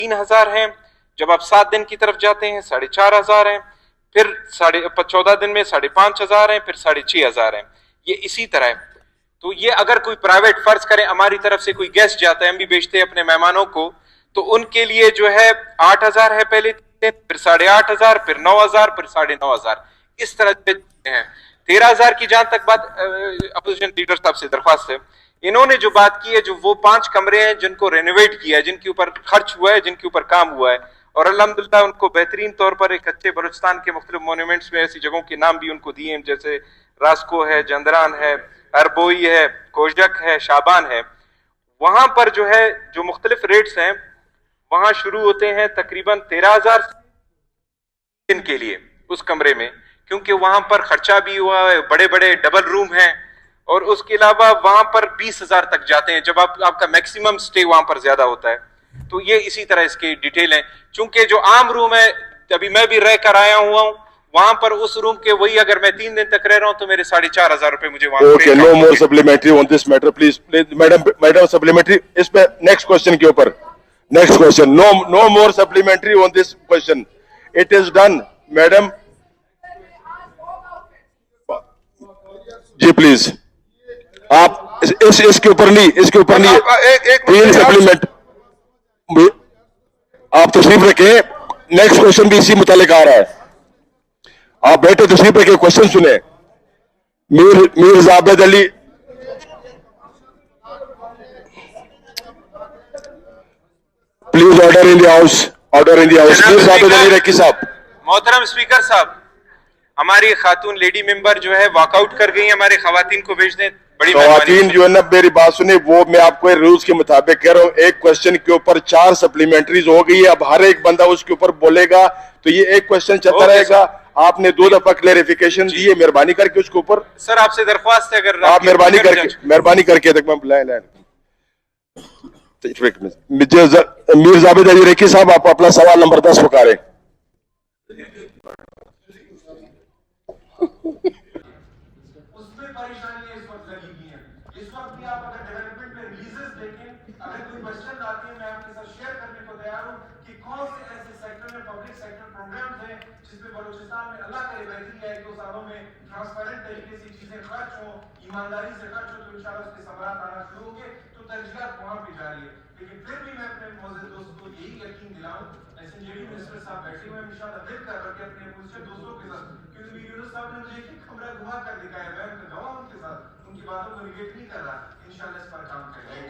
3,000 ہیں, جب آپ 7 دن کی طرف جاتے ہیں 4,500 ہیں, پھر 14 دن میں 5,500 ہیں, پھر 6,500 ہیں. یہ اسی طرح ہے. تو یہ اگر کوئی پرائیویٹ فرض کریں ہماری طرف سے کوئی گیسٹ جاتا ہے, ہم بھی بیچتے ہیں اپنے مہمانوں کو, تو ان کے لیے جو ہے 8,000 ہے پہلے, پھر 8,500, پھر 9,000, پھر 9,500, اس طرح ہیں. 13,000 کی جہاں تک بات اپوزیشن لیڈر صاحب سے درخواست ہے, انہوں نے جو بات کی ہے, جو وہ 5 کمرے ہیں جن کو رینوویٹ کیا ہے, جن کے اوپر خرچ ہوا ہے, جن کے اوپر کام ہوا ہے, اور الحمدللہ ان کو بہترین طور پر ایک اچھے بلوچستان کے مختلف مونومنٹس میں ایسی جگہوں کے نام بھی ان کو دیے ہیں, جیسے راسکو ہے, جندران ہے, اربوئی ہے, کوشجک ہے, شابان ہے. وہاں پر جو ہے جو مختلف ریٹس ہیں وہاں شروع ہوتے ہیں تقریباً 13,000 دن کے لیے اس کمرے میں, کیونکہ وہاں پر خرچہ بھی ہوا ہے, بڑے بڑے ڈبل روم ہیں, اور اس کے علاوہ وہاں پر 20,000 تک جاتے ہیں جب آپ کا میکسیمم سٹے وہاں پر زیادہ ہوتا ہے. تو یہ اسی طرح اس کی ڈیٹیل ہیں. چونکہ جو عام روم ہے, ابھی میں بھی رہ کر آیا ہوا ہوں, وہاں پر اس روم کے وہی اگر میں 3 دن تک رہ رہا ہوں تو میرے 4,500 روپے مجھے وہاں. Okay, no more supplementary on this matter please. Madam supplementary اس پہ نیکسٹ کوشچن کے اوپر, next question, no more supplementary on this question. It is done madam. جی پلیز آپ اس کے اوپر نہیں, اس کے اوپر نہیں, 3 سپلیمنٹ آپ تشریف رکھیں. نیکسٹ کوشچن بھی اسی متعلق آ رہا ہے, آپ بیٹھے تشریف رکھیں, کوشچن سنیں. Mir Zabid Ali, please order in the house, order in the house. Mir Zabid Ali ریکی صاحب. محترم اسپیکر صاحب, ہماری خاتون لیڈی ممبر جو ہے واک آؤٹ کر گئی ہیں, ہمارے خواتین کو بھیج دیں. بڑی خواتین جو ہے نا میری بات سنیں, وہ میں آپ کو رولز کے مطابق کہہ رہا ہوں, ایک کوشچن کے اوپر 4 سپلیمنٹریز ہو گئی ہے. اب ہر ایک بندہ اس کے اوپر بولے گا تو یہ ایک کوشچن چلتا رہے گا. آپ نے 2 دفعہ کلیریفیکیشن دی ہے, مہربانی کر کے اس کے اوپر. سر آپ سے درخواست ہے اگر آپ مہربانی کر کے تک میں میر زابد علی ریکی صاحب, آپ اپنا سوال نمبر 10 پکاریں. ایمانداری سے خرچ ہو تو انشاءاللہ اس کے ثمرات آنا شروع ہوں گے, تو ترجیحات وہاں پہ جاری ہے. لیکن پھر بھی میں اپنے معزز دوست کو یہی یقین دلاؤں, ایسے جیڈی منسٹر صاحب بیٹھے ہوئے ہیں انشاءاللہ مل کر رکھے اپنے اپوزیشن دوستوں کے ساتھ, کیونکہ یونس صاحب نے مجھے ایک کمرہ گھما کر دکھایا, میں ان کا گواہ ان کے ساتھ, ان کی باتوں کو ریلیٹ نہیں کر رہا. انشاءاللہ اس پر کام کریں گے.